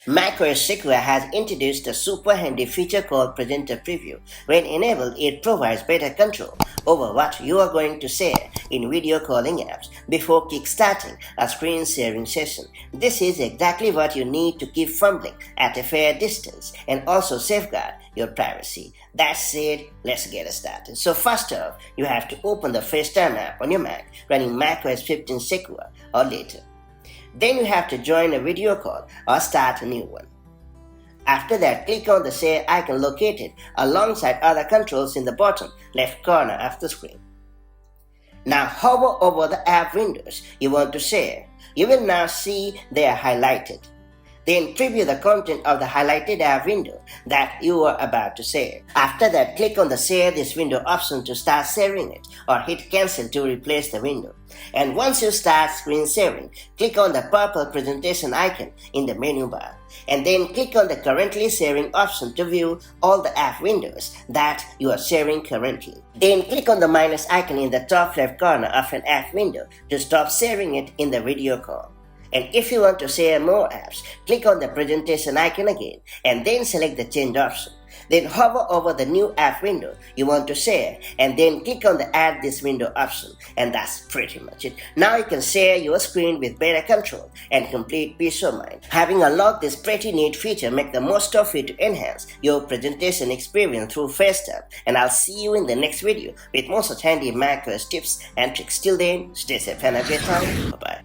macOS Sequoia has introduced a super handy feature called Presenter Preview. When enabled, it provides better control over what you are going to say in video calling apps before kickstarting a screen sharing session. This is exactly what you need to keep fumbling at a fair distance and also safeguard your privacy. That said, let's get started. So first off, you have to open the FaceTime app on your Mac running macOS 15 Sequoia or later. Then you have to join a video call or start a new one. After that, click on the share icon located alongside other controls in the bottom left corner of the screen. Now hover over the app windows you want to share. You will now see they are highlighted. Then preview the content of the highlighted app window that you are about to share. After that, click on the Share this window option to start sharing it or hit cancel to replace the window. And once you start screen sharing, click on the purple presentation icon in the menu bar. And then click on the currently sharing option to view all the app windows that you are sharing currently. Then click on the minus icon in the top left corner of an app window to stop sharing it in the video call. And if you want to share more apps, click on the presentation icon again and then select the change option. Then hover over the new app window you want to share and then click on the add this window option, and that's pretty much it. Now you can share your screen with better control and complete peace of mind. Having unlocked this pretty neat feature, make the most of it to enhance your presentation experience through FaceTime, and I'll see you in the next video with more such handy macOS tips and tricks. Till then, stay safe and have a great time. Bye-bye.